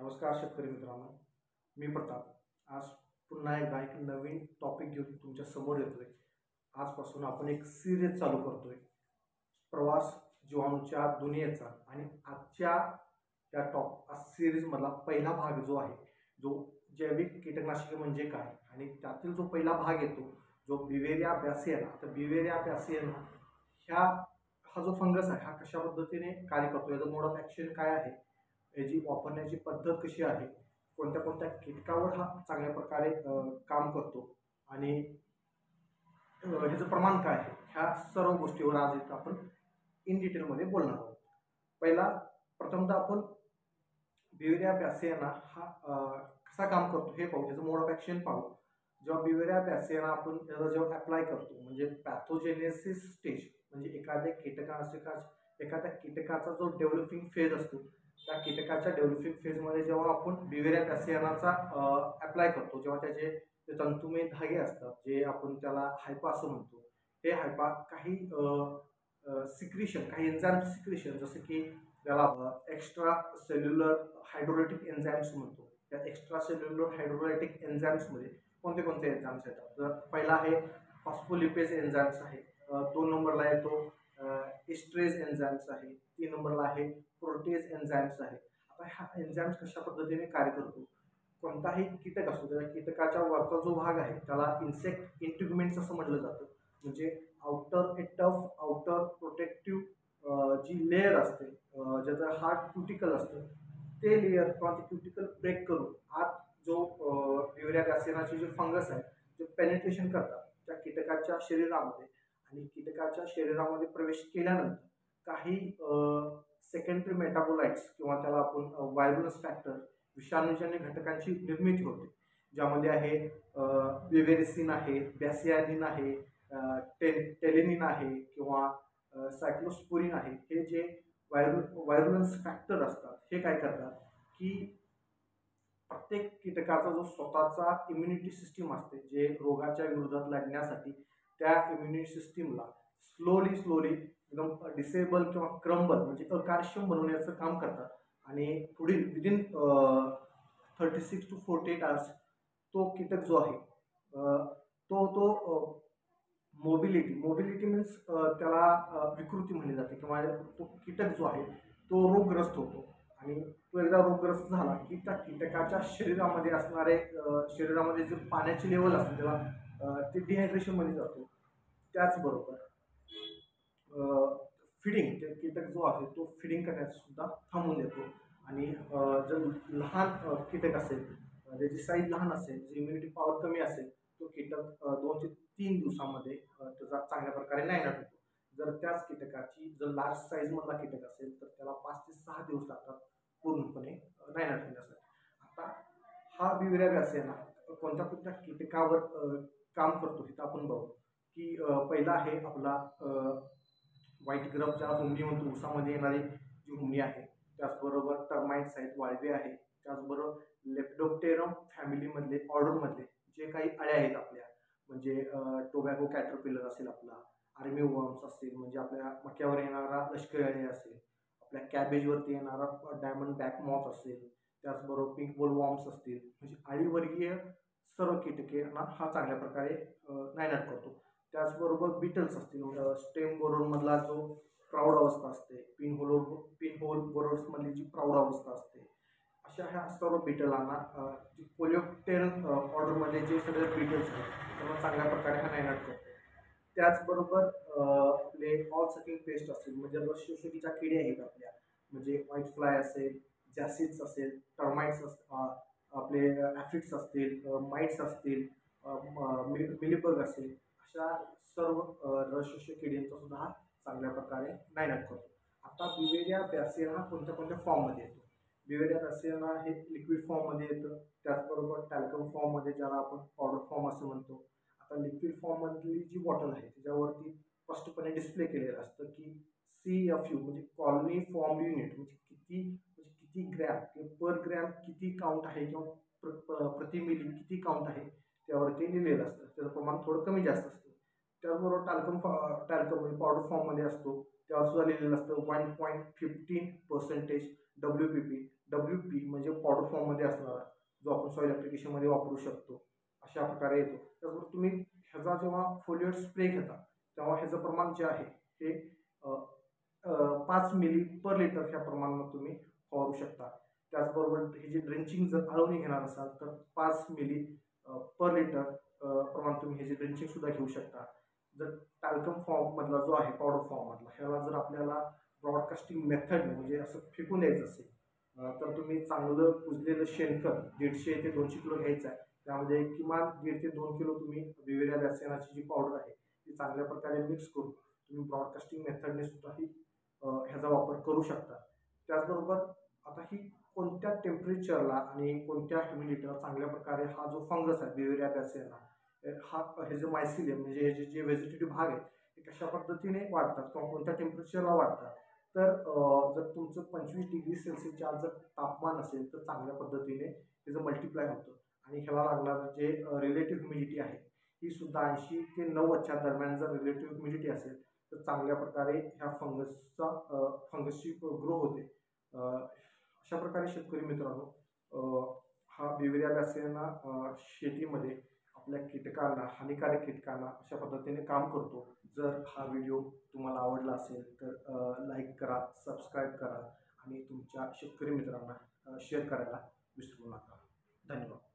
नमस्कार शेतकरी मित्रांनो, मी प्रताप. आज पुन्हा एकदा एक नवीन टॉपिक घेऊन तुमच्या समोर येतोय. आजपासून आपण एक सिरीज चालू करतोय, प्रवास जीवाणूच्या दुनियेचा. आणि आजच्या या सिरीजमधला पहिला भाग जो आहे, जो जैविक कीटकनाशके म्हणजे काय, आणि त्यातील जो पहिला भाग येतो जो बिवेरिया बॅसियाना. आता बिवेरिया बॅसियाना हा जो फंगस आहे, हा कशा पद्धतीने कार्य करतो, याचं मोड ऑफ ॲक्शन काय आहे, याची वापरण्याची पद्धत कशी आहे, कोणत्या कोणत्या कीटकावर हा चांगल्या प्रकारे काम करतो, आणि ह्याचं प्रमाण काय आहे, ह्या सर्व गोष्टीवर आज इथं आपण इन डिटेलमध्ये बोलणार आहोत. प्रथमतः आपण बिवेरिया बॅसियाना हा कसा काम करतो हे पाहू, ह्याचं मोड ऑफ ॲक्शन पाहू. जेव्हा बिवेरिया बॅसियाना आपण जेव्हा अप्लाय करतो, म्हणजे पॅथोजेनेसिस स्टेज, म्हणजे एखाद्या कीटकाचा जो डेव्हलपिंग फेज असतो, त्या कीटकाच्या डेव्हलपिंग फेजमध्ये जेव्हा आपण बिवेरिया बॅसियानाचा अप्लाय करतो, जेव्हा त्याचे जे तंतुमय धागे असतात, जे आपण त्याला हायपा असं म्हणतो, हे हायपा काही काही एन्झाईम सिक्रिशन, जसं की त्याला एक्स्ट्रा सेल्युलर हायड्रोलायटिक एन्झाईम्स म्हणतो. त्या एक्स्ट्रा सेल्युलर हायड्रोलायटिक एन्झाईम्समध्ये कोणते कोणते एन्झाईम्स येतात, तर पहिला आहे फॉस्फोलिपेज एन्झाईम्स आहे, 2 नंबरला येतो एस्ट्रेज एन्झाईम्स आहे, 3 नंबरला आहे प्रोटेज एन्झाईम्स आहे. आता हा एन्झाईम्स कशा पद्धतीने कार्य करतो, कोणताही कीटक असतो त्या कीटकाच्या वरचा जो भाग आहे त्याला इन्सेक्ट इंटिग्युमेंट्स असं म्हटलं जातं. म्हणजे आउटर प्रोटेक्टिव्ह जी लेअर असते, ज्याचं हार्ड क्युटिकल असतं, ते लेअर किंवा ते क्युटिकल ब्रेक करून आत जो बिवेरिया बॅसियानाचे जे फंगस आहे ते पेनिट्रेशन करतात त्या कीटकाच्या शरीरामध्ये. आणि कीटकाच्या शरीरामध्ये प्रवेश केल्यानंतर काही सेकंडरी मेटाबोलाइट्स किंवा त्याला आपण व्हायरस फॅक्टर, विषाणूजन्य घटकांची निर्मिती होते, ज्यामध्ये आहे बिवेरिसिन आहे, बॅसियानिन आहे, टेलेनिन आहे किंवा सायक्लोस्पोरिन आहे. हे जे व्हायरुलन्स फॅक्टर असतात, हे काय करतात की प्रत्येक कीटकाचा जो स्वतःचा इम्युनिटी सिस्टीम असते, जे रोगाच्या विरोधात लढण्यासाठी त्या इम्युनिटी सिस्टीमला स्लोली एकदम डिसेबल किंवा क्रम्बल म्हणजे अकार्यक्षम बनवण्याचं काम करतात. आणि पुढील विदिन 36 to 48 आवर्स तो कीटक जो आहे तो मोबिलिटी मीन्स त्याला विकृती म्हणली जाते, किंवा तो कीटक जो आहे तो रोगग्रस्त होतो. आणि तो एकदा रोगग्रस्त झाला की त्या कीटकाच्या शरीरामध्ये जे पाण्याची लेवल असते त्याला ते डिहायड्रेशनमध्ये जातो. त्याचबरोबर फिडिंग, ते कीटक जो आहे तो फिडिंग करण्यास सुद्धा थांबून देतो. आणि जर लहान कीटक असेल, त्याची साईज लहान असेल, जी इम्युनिटी पॉवर कमी असेल, तो कीटक 2 ते 3 दिवसामध्ये त्याचा चांगल्या प्रकारे नायनाट होतो. जर त्याच कीटकाची जर लार्ज साईजमधला कीटक असेल तर त्याला 5 ते 6 दिवस लागतात पूर्णपणे नायनाट होण्यासाठी. आता हा बिवेरिया बॅसियाना कोणत्या कोणत्या कीटकावर काम करतो हे तर आपण बघू. की पहिला आहे आपला व्हाईट ग्रब, ज्याला हुमणी म्हणतो, ऊसामध्ये येणारी जी हुमणी आहे. त्याचबरोबर टर्माइट्स आहेत, वाळवे आहे. त्याचबरोबर लेप्टोप्टेरम फॅमिलीमधले ऑर्डरमधले जे काही अळ्या आहेत आपल्या, म्हणजे टोबॅको कॅटरपिलर असेल, आपला आर्मी वर्म्स असतील, म्हणजे आपल्या मक्यावर येणारा लष्करी अळी असेल, आपल्या कॅबेजवरती येणारा डायमंड बॅक मॉथ असेल, त्याचबरोबर पिंक बोल वॉर्म्स असतील, म्हणजे अळीवर्गीय सर्व कीटकांना हा चांगल्या प्रकारे नायनाट करतो. त्याचबरोबर बिटल्स असतील, स्टेम बोरोमधला जो प्रौढ अवस्था असते, पिनहोल बोरोर्समधली जी प्रौढ अवस्था असते, अशा ह्या सर्व बिटलांना कोलिओप्टेरम ऑर्डरमध्ये जे सगळे बिटल्स आहेत त्यांना चांगल्या प्रकारे हा नायनाट करतो. त्याचबरोबर आपले ऑल सकिंग पेस्ट असतील, म्हणजे रसशोषकीच्या किडे आहेत आपल्या, म्हणजे व्हाईट फ्लाय असेल, जॅसिड्स असेल, टर्माइट्स आपले ॲफिड्स असतील, माइट्स असतील, मिलीबग असेल, अशा सर्व रसशोषक किडींचा सुद्धा हा चांगल्या प्रकारे नायनाट करतो. आता बिवेरिया बॅसियाना कोणत्या कोणत्या फॉर्ममध्ये येतो. बिवेरिया बॅसियाना हे लिक्विड फॉर्ममध्ये येतं, त्याचबरोबर टॅल्कम फॉर्ममध्ये, ज्याला आपण पावडर फॉर्म असं म्हणतो. आता लिक्विड फॉर्ममधली जी बॉटल आहे त्याच्यावरती स्पष्टपणे डिस्प्ले केलेलं असतं की CFU म्हणजे कॉलनी फॉर्म युनिट, म्हणजे किती ग्रॅम पर ग्रॅम किती काउंट आहे, किंवा प्रति मिली किती काउंट आहे, त्यावरती लिहिलेलं असतं. त्याचं प्रमाण थोडं कमी जास्त असतं. त्याचबरोबर टॅल्कम म्हणजे पावडर फॉर्ममध्ये असतो, त्यावर सुद्धा लिहिलेलं असतं 1.15% WPP. WP म्हणजे पावडर पावडर फॉर्ममध्ये असणारा जो आपण सॉईल ॲप्लिकेशनमध्ये वापरू शकतो अशा प्रकारे येतो. त्याचबरोबर तुम्ही ह्याचा जेव्हा फोलियर स्प्रे घेता तेव्हा ह्याचं प्रमाण जे आहे हे 5 मिली पर लिटर ह्या प्रमाणात तुम्ही फवारू शकता. त्याचबरोबर हे जे ड्रेंचिंग जर आळवणी घेणार असाल तर 5 मिली पर लिटर प्रमाण तुम्ही हे जे ड्रेंचिंग सुद्धा घेऊ शकता. जर टॅल्कम फॉर्म मधला जो आहे पावडर फॉर्म मधला ह्याला जर आपल्याला ब्रॉडकास्टिंग मेथड म्हणजे असं फेकून द्यायचं असेल तर तुम्ही चांगलं कुजलेलं शेणखत 150 ते 200 किलो घ्यायचं आहे. त्यामध्ये किमान 1.5 ते 2 किलो तुम्ही विवेरिया बॅसियानाची जी पावडर आहे ती चांगल्या प्रकारे मिक्स करून तुम्ही ब्रॉडकास्टिंग मेथडने सुद्धा ही ह्याचा वापर करू शकता. त्याचबरोबर आता ही कोणत्या टेम्परेचरला आणि कोणत्या ह्युमिडिटीला चांगल्या प्रकारे हा जो फंगस आहे विवेरिया बॅसियाना हे जे मायसिलियम म्हणजे हे जे व्हेजिटेटिव्ह भाग आहेत ते कशा पद्धतीने वाढतात किंवा कोणत्या टेम्परेचरला वाढतात. तर जर तुमचं 25 डिग्री सेल्सिअसच्या जर तापमान असेल तर चांगल्या पद्धतीने त्याचं मल्टिप्लाय होतं आणि ह्याला लागणारं जे रिलेटिव्ह ह्युमिडिटी आहे ही सुद्धा 80 ते 90च्या दरम्यान जर रिलेटिव्ह ह्युमिडिटी असेल तर चांगल्या प्रकारे ह्या फंगसची ग्रो होते. अशा प्रकारे शेतकरी मित्रांनो हा विवेरिया बॅसियाना शेतीमध्ये आपल्या कीटकांना हानिकारक कीटकांना अशा पद्धतीने काम करतो. जर हा व्हिडिओ तुम्हाला आवडला असेल तर लाईक करा, सबस्क्राईब करा आणि तुमच्या शेतकरी मित्रांना शेअर करायला विसरू नका. धन्यवाद.